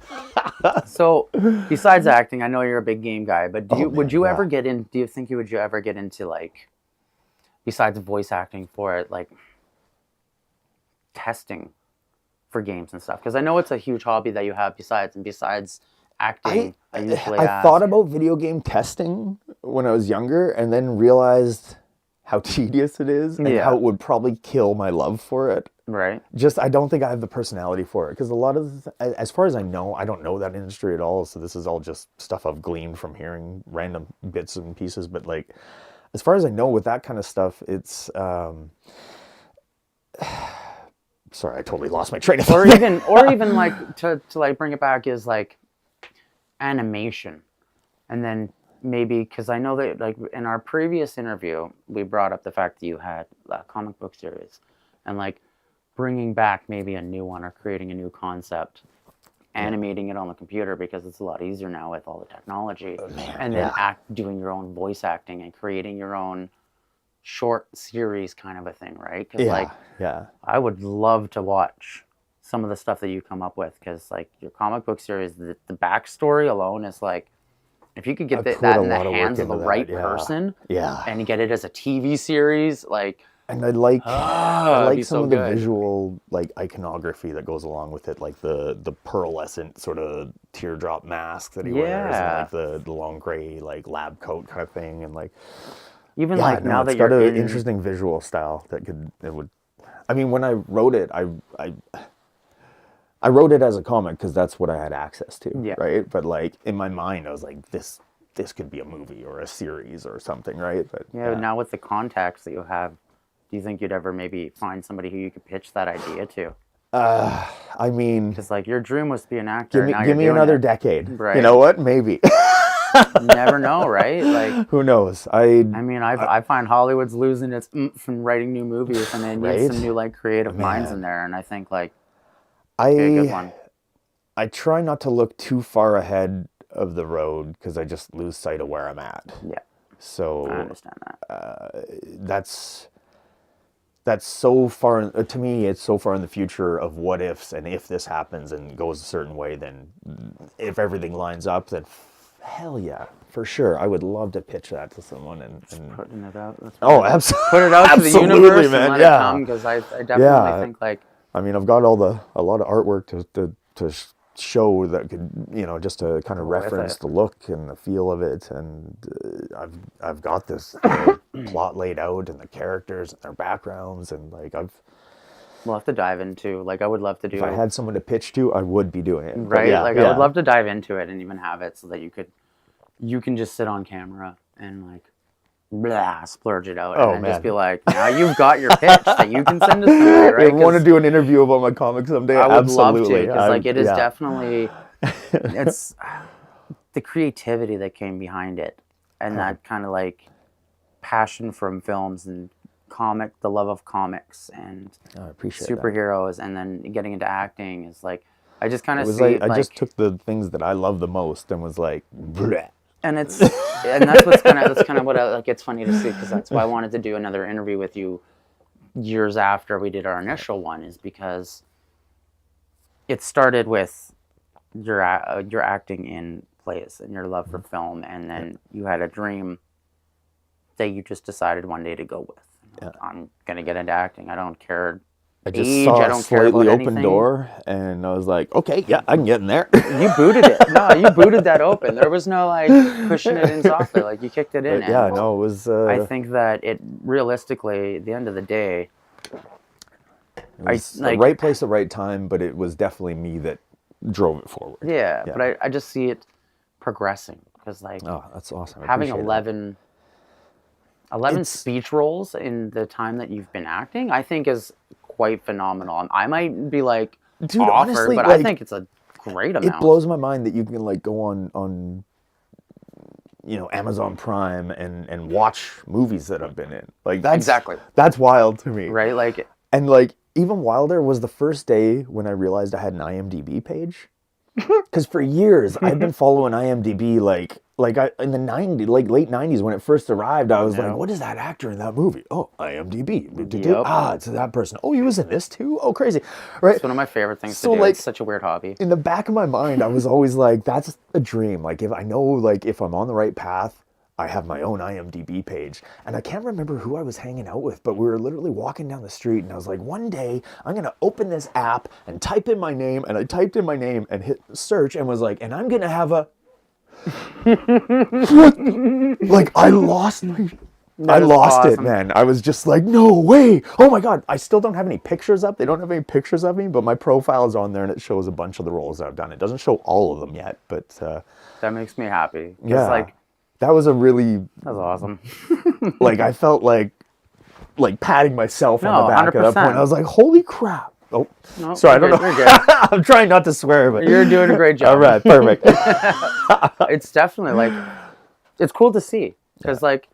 So, besides acting, I know you're a big game guy, but would you ever get in? Do you think you would ever get into besides voice acting for it, testing for games and stuff? Because I know it's a huge hobby that you have besides acting. I thought about video game testing when I was younger and then realized how tedious it is and how it would probably kill my love for it. Right. I don't think I have the personality for it because a lot of, as far as I know, I don't know that industry at all. So this is all just stuff I've gleaned from hearing random bits and pieces. But as far as I know with that kind of stuff, it's, sorry, I totally lost my train of thought. Or even to bring it back is animation. And then maybe, because I know that in our previous interview, we brought up the fact that you had a comic book series and bringing back maybe a new one or creating a new concept, animating it on the computer because it's a lot easier now with all the technology. And then doing your own voice acting and creating your own short series kind of a thing, right? Because I would love to watch some of the stuff that you come up with because your comic book series, the backstory alone is if you could get that in the hands of the right person and get it as a TV series, and I like some of the visual iconography that goes along with it, like the pearlescent sort of teardrop mask that he wears and the long gray lab coat kind of thing and even now that it's got an interesting visual style that would. I mean, when I wrote it, I wrote it as a comic because that's what I had access to, right? But in my mind, I was like, this could be a movie or a series or something, right? But now with the contacts that you have, do you think you'd ever maybe find somebody who you could pitch that idea to? I mean, because your dream was to be an actor. Give me another decade. Right. You know what? Maybe. You never know, right? Who knows? I find Hollywood's losing its from writing new movies, and they need some new creative minds in there. And I think be a good one. I try not to look too far ahead of the road because I just lose sight of where I'm at. Yeah. So I understand that. That's so far to me. It's so far in the future of what ifs, and if this happens and goes a certain way, then if everything lines up, then hell yeah, for sure. I would love to pitch that to someone and putting it out. Absolutely. Put it out to the universe, man. And let it come, because I definitely think I mean, I've got a lot of artwork to show that could, you know, just to kind of With reference it. the look and the feel of it. And I've got this plot laid out and the characters and their backgrounds, and like We'll have to dive into, like, I would love to do, if I had someone to pitch to, I would be doing it. But right? yeah, Like, yeah. I would love to dive into it and even have it so that you can just sit on camera and like, blah, splurge it out, Oh, and then man. just be like, now you've got your pitch that you can send to somebody, right? If you want to 'Cause do an interview about my comic someday, I would love to, absolutely. because like it is yeah. definitely, it's the creativity that came behind it, and that kind of like passion from films and the love of comics and I appreciate that. superheroes, and then getting into acting is like, I just kind It of was see like it I like, just took the things that I love the most and was like, bleh. and that's kind of what like it's funny to see, because that's why I wanted to do another interview with you years after we did our initial one, is because it started with your acting in plays and your love for film, and then you had a dream that you just decided one day to go with. Like, I'm gonna get into acting. I don't care I just age. saw I a don't care about slightly open anything. door, and I was like, okay, yeah, I can get in there. You booted it. No, you booted that open. There was no like pushing it in softly. Like, you kicked it in. Yeah, and no, it was. I think that it realistically, at the end of the day, It was the like- right place, the right time, but it was definitely me that drove it forward. yeah. But I just see it progressing, because like Oh, that's awesome. I having appreciate 11 It's- speech roles in the time that you've been acting, I think is quite phenomenal. I might be like Dude, offered, honestly, but I like, think it's a great it. amount. It blows my mind that you can like go on you know, Amazon Prime and watch movies that I've been in. Like that's Exactly. That's wild to me. Right? Like, And like even wilder was the first day when I realized I had an IMDb page. Because for years I've been following IMDb like in the late 90s when it first arrived. I was like, what is that actor in that movie? Oh, IMDb. Yep. Ah, it's that person. Oh, he was in this too? Oh, crazy. Right? it's one of my favorite things So, to do. like, It's such a weird hobby. in the back of my mind, I was always like, that's a dream. Like if I know, like if I'm on the right path, I have my own IMDb page. And I can't remember who I was hanging out with, but we were literally walking down the street and I was like, one day I'm going to open this app and type in my name. And I typed in my name and hit search and was like, and I'm going to have a... like I lost it, awesome. man. I was just like, no way. Oh my God. I still don't have any pictures up. They don't have any pictures of me, but my profile is on there and it shows a bunch of the roles I've done. It doesn't show all of them yet, but That makes me happy. 'Cause, yeah, like, that was a really, that was awesome. like, I felt like patting myself on No, the back at that 100%. point. I was like, holy crap. Oh, No, sorry, I you're don't good, know. you're good. I'm trying not to swear, but You're doing a great job. all right, perfect. It's definitely like, it's cool to see, because like,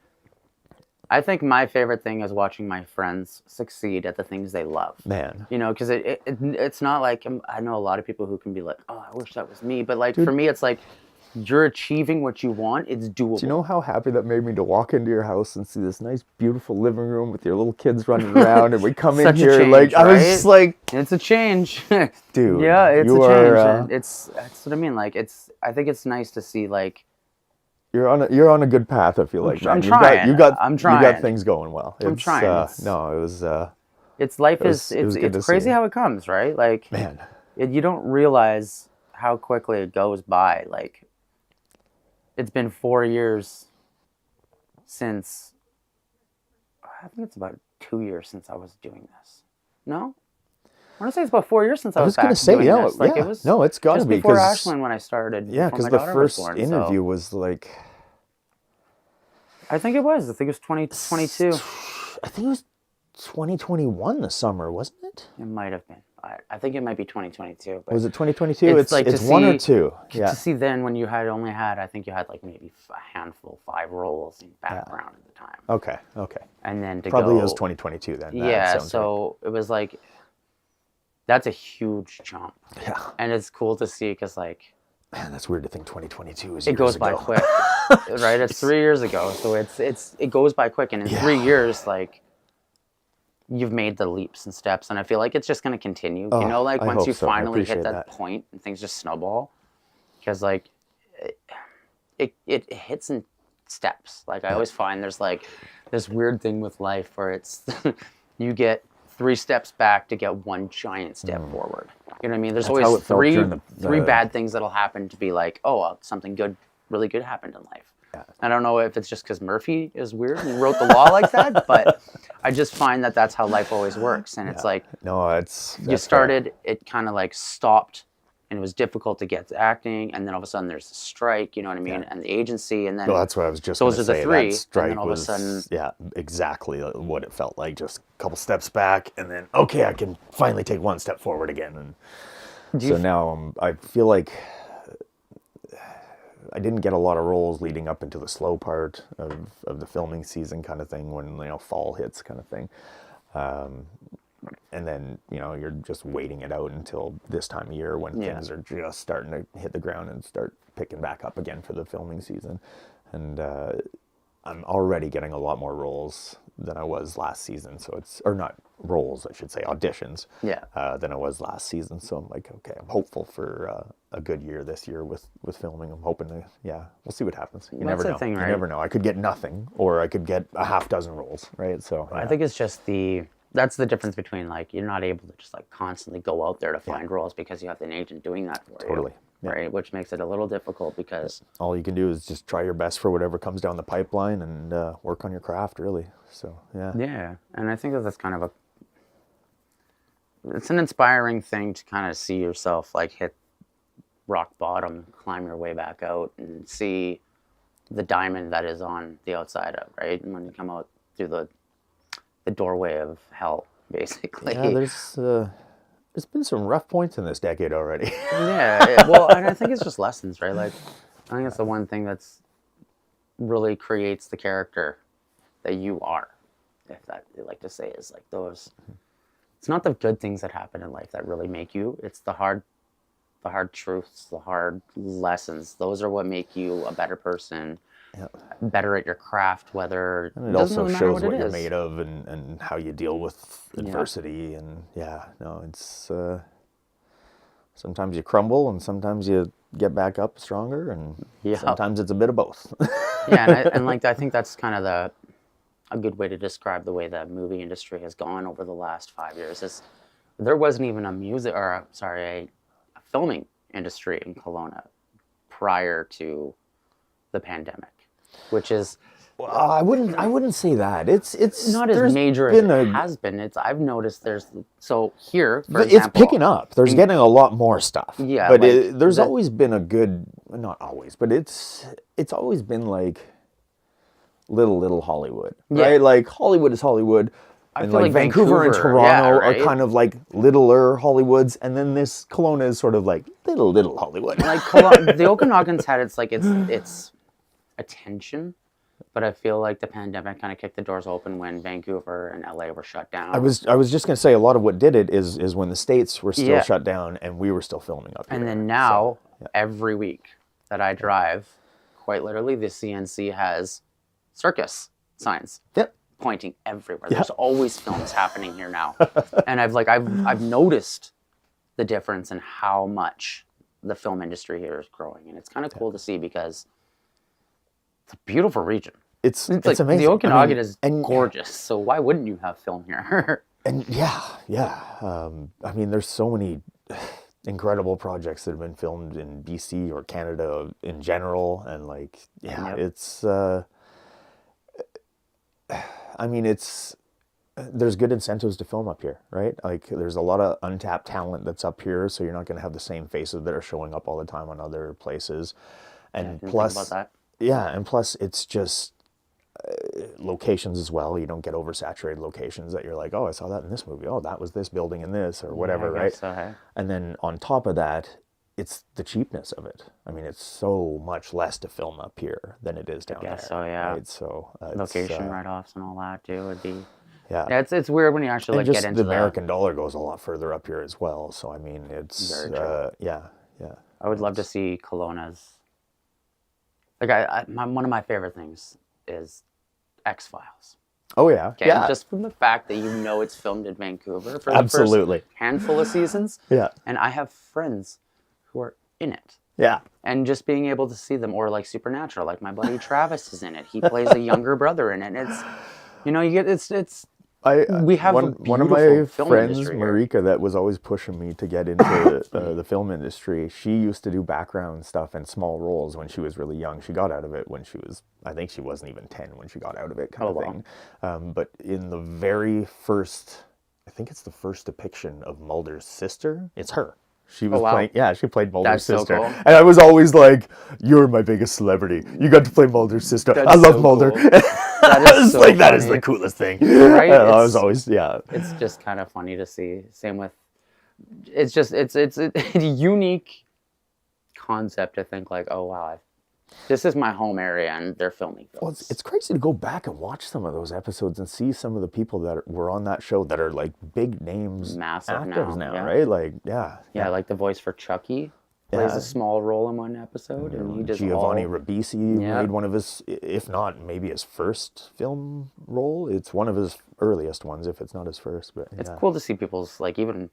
I think my favorite thing is watching my friends succeed at the things they love. Man. You know, because it's not like, I know a lot of people who can be like, oh, I wish that was me. But like, for me, it's like, you're achieving what you want. It's doable. Do you know how happy that made me to walk into your house and see this nice, beautiful living room with your little kids running around, and we come in Such a here change, like I was right? just like, It's a change. dude, Yeah, it's a you change. are, And that's what I mean. Like, I think it's nice to see, like, you're on a good path. I feel like, I'm man. trying. You got I'm you trying. got things going well. I'm trying. No, it was it's life It was- it was good to it's crazy see. how it comes, right? Like, man. you don't realize how quickly it goes by. Like, it's been 4 years since, I think it's about 2 years since I was doing this. No? I want to say it's about 4 years since I was gonna back say, doing yeah, this. Like, yeah. it was No, it's gotta just be, before 'cause- Ashland when I started. Yeah, because because the first interview was like, I think it was 2022. I think it was 2021 the summer, wasn't it? It might have been. I think it might be 2022. But Was it 2022? It's like to it's one or see- two. Yeah. to see then when you only had, I think you had like maybe a handful, 5 roles in background at the time. Okay. Okay. And then to Probably go, it was 2022 then. That yeah, sounds right. so it was like, that's a huge jump. Yeah. And it's cool to see, because like, Man, that's weird to think 2022 is it years goes by ago. quick, right? It's 3 years ago, so it goes by quick, and in 3 years, like, you've made the leaps and steps, and I feel like it's just going to continue. Oh, you know, like I once hope you so. I finally hit appreciate that that. point and things just snowball, because like it hits in steps. Like I always find there's like this weird thing with life where it's you get 3 steps back to get 1 giant step forward. You know what I mean? There's That's how always it felt during three bad things that'll happen to be like, oh, something good, really good happened in life. Yeah. I don't know if it's just because Murphy is weird and wrote the law like that, but I just find that that's how life always works. And it's like, no, you started, it kind of like stopped, and it was difficult to get to acting, and then all of a sudden there's the strike, you know what I mean, and the agency, and then well, that's what I was just those going are to the say. 3, That strike and then all was, of a sudden, yeah, exactly what it felt like. Just a couple steps back, and then okay, I can finally take 1 step forward again. And so now I feel like I didn't get a lot of roles leading up into the slow part of the filming season, kind of thing, when fall hits, kind of thing. And then, you're just waiting it out until this time of year when things are just starting to hit the ground and start picking back up again for the filming season. And I'm already getting a lot more roles than I was last season. So or not roles, I should say, auditions, than I was last season. So I'm like, okay, I'm hopeful for a good year this year with filming. I'm hoping to, we'll see what happens. You never know. Thing, right? You never know. I could get nothing, or I could get a half dozen roles, right? So I think it's just that's the difference between, like, you're not able to just like constantly go out there to find roles because you have an agent doing that for you. Right, which makes it a little difficult because all you can do is just try your best for whatever comes down the pipeline and work on your craft, really. So yeah, and I think that's kind of it's an inspiring thing to kind of see yourself like hit rock bottom, climb your way back out, and see the diamond that is on the outside of, right? And when you come out through the doorway of hell, basically. Yeah, there's been some rough points in this decade already. Well, and I think it's just lessons, right? Like, I think it's the one thing that's really creates the character that you are, if that they like to say, is like those. It's not the good things that happen in life that really make you. It's the hard truths, the hard lessons. Those are what make you a better person, better at your craft, whether and it also really shows what you're made of and how you deal with adversity. And it's sometimes you crumble and sometimes you get back up stronger, and sometimes it's a bit of both. and I think that's kind of a good way to describe the way the movie industry has gone over the last 5 years. Is there wasn't even a filming industry in Kelowna prior to the pandemic, which is well, I wouldn't say that. It's not as major as it has been. I've noticed here, for example, it's picking up. There's getting a lot more stuff. Yeah, but there's always been a good, not always, but it's always been like little Hollywood, right? Like Hollywood is Hollywood. And like Vancouver and Toronto are kind of like littler Hollywoods, and then this Kelowna is sort of like little Hollywood. Like the Okanagan's had its attention, but I feel like the pandemic kind of kicked the doors open when Vancouver and LA were shut down. I was just gonna say a lot of what did it is when the States were still shut down and we were still filming up here. And then now every week that I drive, quite literally, the CNC has circus signs. Pointing everywhere. There's always films happening here now. And I've noticed the difference in how much the film industry here is growing. And it's kind of cool to see because it's a beautiful region. It's like, amazing. The Okanagan is gorgeous. So why wouldn't you have film here? And I mean, there's so many incredible projects that have been filmed in BC or Canada in general. And it's I mean, there's good incentives to film up here, right? Like, there's a lot of untapped talent that's up here, so you're not going to have the same faces that are showing up all the time on other places. And plus, it's just locations as well. You don't get oversaturated locations that you're like, oh, I saw that in this movie. Oh, that was this building in this or whatever, right? So, hey. And then on top of that, it's the cheapness of it. I mean, it's so much less to film up here than it is down there. So, yeah. Right? So, location write-offs and all that too would be. Yeah, it's weird when you actually get into the American dollar goes a lot further up here as well. So I mean, it's I would love to see Kelowna's. Like one of my favorite things is X-Files. Oh yeah, okay? Just from the fact that it's filmed in Vancouver for the first handful of seasons. And I have friends who are in it. Yeah. And just being able to see them, or like Supernatural, like my buddy Travis is in it. He plays a younger brother in it. And it's, you get, it's We have a one of my beautiful film friends, industry here. Marika, that was always pushing me to get into the film industry. She used to do background stuff and small roles when she was really young. She got out of it when she was, I think she wasn't even 10 when she got out of it, kind of wow. thing. But in the very first, I think it's the first depiction of Mulder's sister, it's her. She was wow. playing, yeah, she played Mulder's That's so sister. cool. And I was always like, you're my biggest celebrity. You got to play Mulder's sister. That's I love so Mulder. cool. That I was is so like, that is funny. the coolest thing. Right? I was always, yeah. It's just kind of funny to see. Same with, it's a unique concept to think like, oh wow, this is my home area and they're filming films. Well, it's crazy to go back and watch some of those episodes and see some of the people that were on that show that are like big names, Massive actors now, now, yeah. right? Like, yeah. Yeah, like the voice for Chucky plays Yeah. a small role in one episode, and he does Giovanni all. Ribisi Yeah. made one of his, if not maybe his first film role. It's one of his earliest ones, if it's not his first. But It's yeah. cool to see people's, like, even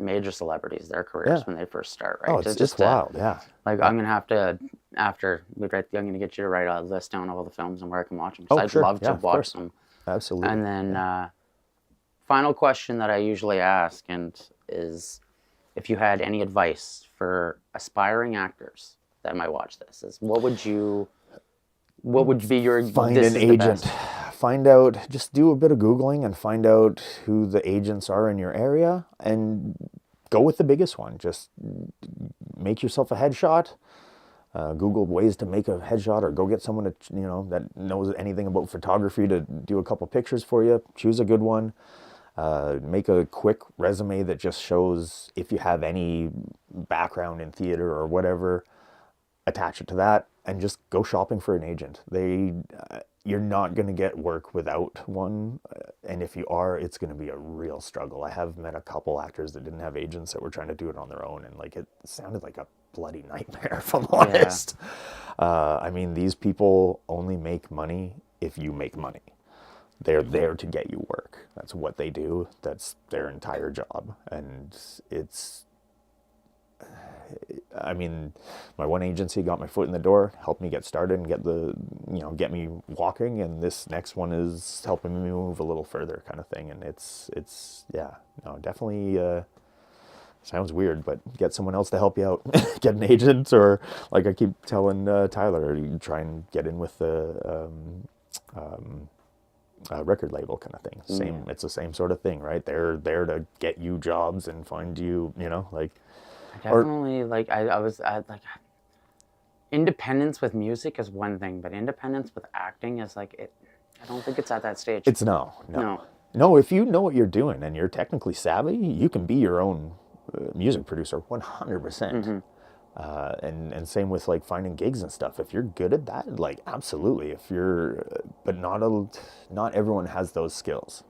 major celebrities, their careers Yeah. when they first start, right? Oh, So it's just wild, yeah. Like, I'm gonna have to, after we write, I'm gonna get you to write a list down of all the films and where I can watch them. Oh, I'd sure. love Yeah, to of watch course. them. Absolutely. And then, final question that I usually ask, and is, if you had any advice for aspiring actors that might watch this, is what would be your Find this an is the agent. best? Find out, just do a bit of Googling and find out who the agents are in your area and go with the biggest one. Just make yourself a headshot. Google ways to make a headshot, or go get someone that knows anything about photography to do a couple pictures for you. Choose a good one. Make a quick resume that just shows if you have any background in theater or whatever. Attach it to that and just go shopping for an agent. You're not going to get work without one, and if you are, it's going to be a real struggle. I have met a couple actors that didn't have agents that were trying to do it on their own, and like it sounded like a bloody nightmare, if I'm honest. I mean, these people only make money if you make money. They're there to get you work. That's what they do. That's their entire job, and it's. I mean, my one agency got my foot in the door, helped me get started and get me walking, and this next one is helping me move a little further, kind of thing. And it's yeah, no, definitely sounds weird, but get someone else to help you out. Get an agent, or like I keep telling Tyler, you try and get in with the record label kind of thing. Same, it's the same sort of thing, right? They're there to get you jobs and find you, like. Definitely, independence with music is one thing, but independence with acting is like it. I don't think it's at that stage. It's no. If you know what you're doing and you're technically savvy, you can be your own music producer, 100%. And same with like finding gigs and stuff. If you're good at that, like absolutely. But not everyone has those skills.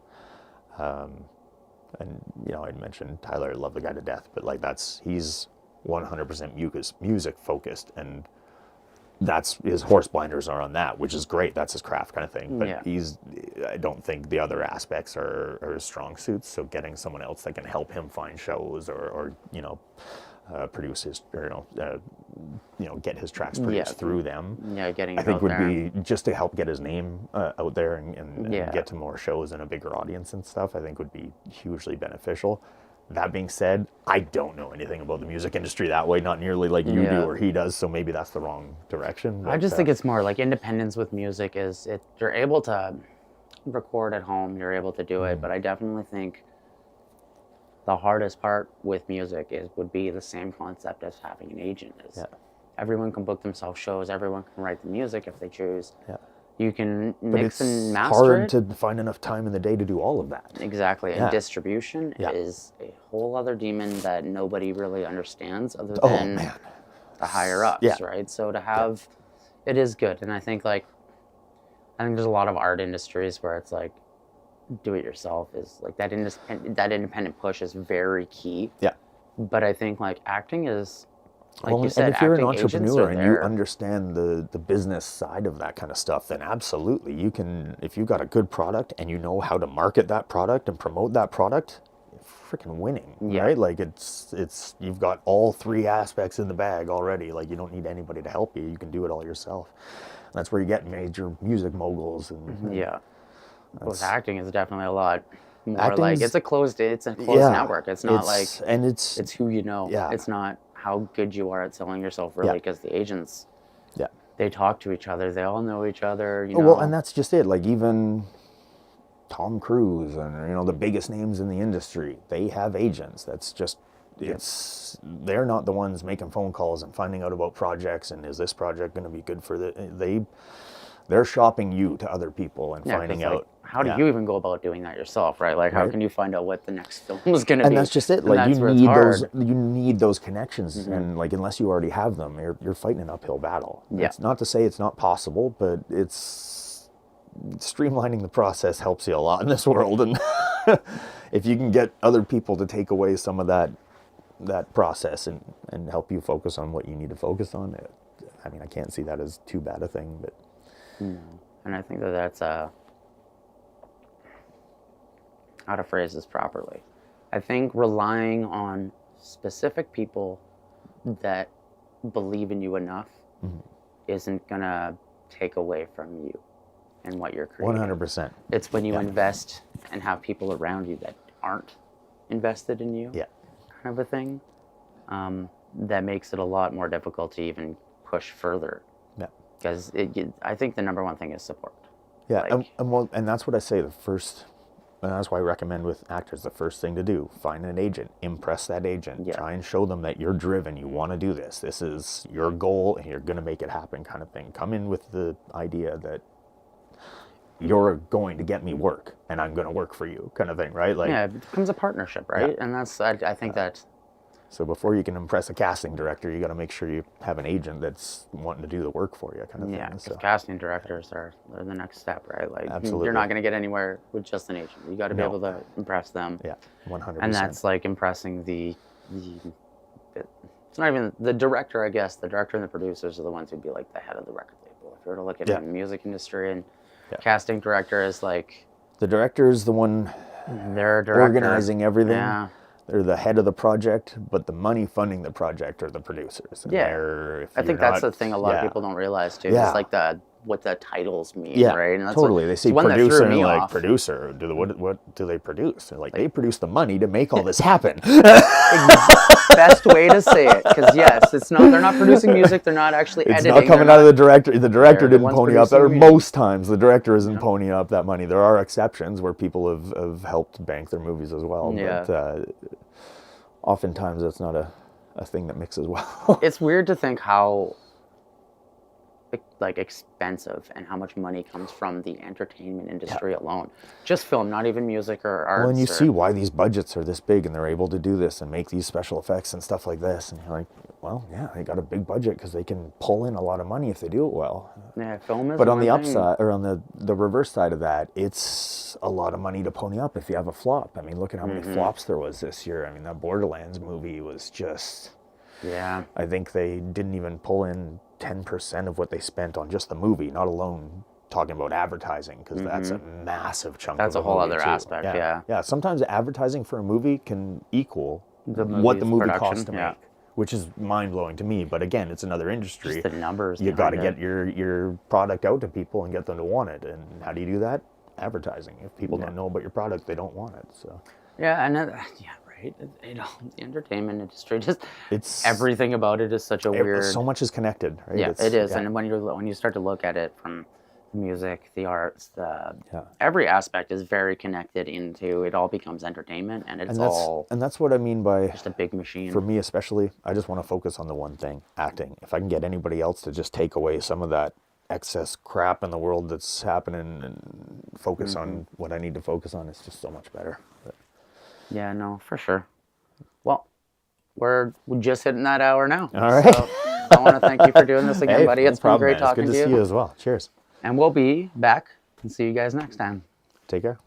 And I'd mentioned Tyler, I love the guy to death, but like he's 100% music focused, and that's his horse blinders are on that, which is great. That's his craft kind of thing. But I don't think the other aspects are his strong suits. So getting someone else that can help him find shows or produce his, or get his tracks produced through them. Yeah, getting it I think out would there. be just to help get his name out there and get to more shows and a bigger audience and stuff. I think would be hugely beneficial. That being said, I don't know anything about the music industry that way, not nearly like you do or he does. So maybe that's the wrong direction. But, I just think it's more like independence with music is you're able to record at home, you're able to do it, but I definitely think the hardest part with music would be the same concept as having an agent. Everyone can book themselves shows, everyone can write the music if they choose. Yeah. You can But mix and master hard it. to find enough time in the day to do all of that. Exactly. Yeah. And distribution Yeah. is a whole other demon that nobody really understands other Oh, than man. the higher ups, Yeah. right? So to have it is good. And I think there's a lot of art industries where it's like do it yourself is like that independent push is very key. Yeah. But I think like acting is like Well, you said, and if you're an acting agents entrepreneur are and you there. understand the business side of that kind of stuff, then absolutely you can. If you've got a good product and you know how to market that product and promote that product, you're freaking winning, right? Like it's you've got all three aspects in the bag already. Like you don't need anybody to help you. You can do it all yourself. And that's where you get major music moguls and With acting is definitely a lot more Acting's- like it's a closed Yeah, network. It's not it's it's who you know. Yeah. It's not how good you are at selling yourself really, because the agents, yeah. they talk to each other. They all know each other. You know. Well, and that's just it. Like even Tom Cruise and the biggest names in the industry, they have agents. That's just they're not the ones making phone calls and finding out about projects and is this project going to be good for they're shopping you to other people and finding out. How do you even go about doing that yourself, right? Like, how can you find out what the next film is going to be? And that's just it. And Like that's where it's hard. you need those connections, and like unless you already have them, you're fighting an uphill battle. Yeah. It's not to say it's not possible, but it's streamlining the process helps you a lot in this world. And if you can get other people to take away some of that process and help you focus on what you need to focus on, I mean, I can't see that as too bad a thing. But and I think that's how to phrase this properly. I think relying on specific people that believe in you enough isn't gonna take away from you and what you're creating. 100%. It's when you invest and have people around you that aren't invested in you, kind of a thing, that makes it a lot more difficult to even push further. Yeah. Because I think the number one thing is support. Yeah, Like- and that's what I say. And that's why I recommend with actors, the first thing to do, find an agent, impress that agent, try and show them that you're driven, you want to do this. This is your goal, and you're going to make it happen, kind of thing. Come in with the idea that you're going to get me work, and I'm going to work for you, kind of thing, right? Like, yeah, it becomes a partnership, right? And that's I think that. So before you can impress a casting director, you got to make sure you have an agent that's wanting to do the work for you, kind of Yeah, thing. because So, casting directors they're the next step, right? Like Absolutely. you're not going to get anywhere with just an agent. You got to be No. able to impress them. yeah, 100%. And that's like impressing it's not even the director, I guess. The director and the producers are the ones who'd be like the head of the record label. If you were to look at the music industry, and casting director is like the director is the one they're a director. organizing everything. Yeah. They're the head of the project, but the money funding the project are the producers. And Yeah. I think that's the thing a lot of people don't realize too. Yeah. It's like what the titles mean, Yeah, right? And that's totally. They it's see one that producer threw and me like off. producer. What do they produce? They're like they produce the money to make all this happen. Best way to say it, because yes, it's not. They're not producing music. They're not actually It's editing. not coming they're out of the director. The director they're the didn't ones pony up, producing or the music. most times the director isn't ponying up that money. There are exceptions where people have helped bank their movies as well. Yeah. But oftentimes that's not a thing that mixes well. It's weird to think how like expensive and how much money comes from the entertainment industry alone. Just film, not even music or arts. Well, and you or, see why these budgets are this big and they're able to do this and make these special effects and stuff like this. And you're like, well, yeah, they got a big budget because they can pull in a lot of money if they do it well. Yeah, film is. But on the one thing. upside, or on the reverse side of that, it's a lot of money to pony up if you have a flop. I mean, look at how many flops there was this year. I mean, that Borderlands movie was just... Yeah. I think they didn't even pull in 10% of what they spent on just the movie, not alone talking about advertising, because that's a massive chunk That's of a whole movie other too. aspect, yeah. Yeah, sometimes advertising for a movie can equal what movie's the movie production, costs to make, which is mind-blowing to me. But again, it's another industry. Just the numbers. You got to behind get your product out to people and get them to want it. And how do you do that? Advertising. If people don't know about your product, they don't want it. So Yeah, and right. The entertainment industry, just it's everything about it is such a weird. So much is connected, right? Yeah, it is. And when you start to look at it from the music, the arts, every aspect is very connected into. It all becomes entertainment, and it's all. And that's what I mean by just a big machine. For me, especially, I just want to focus on the one thing: acting. If I can get anybody else to just take away some of that excess crap in the world that's happening and focus on what I need to focus on, it's just so much better. But, yeah, no, for sure. Well, we're just hitting that hour now. all right. So I want to thank you for doing this again, buddy. No It's problem, been great man. talking It's good to to see you as well. Cheers. And we'll be back and see you guys next time. Take care.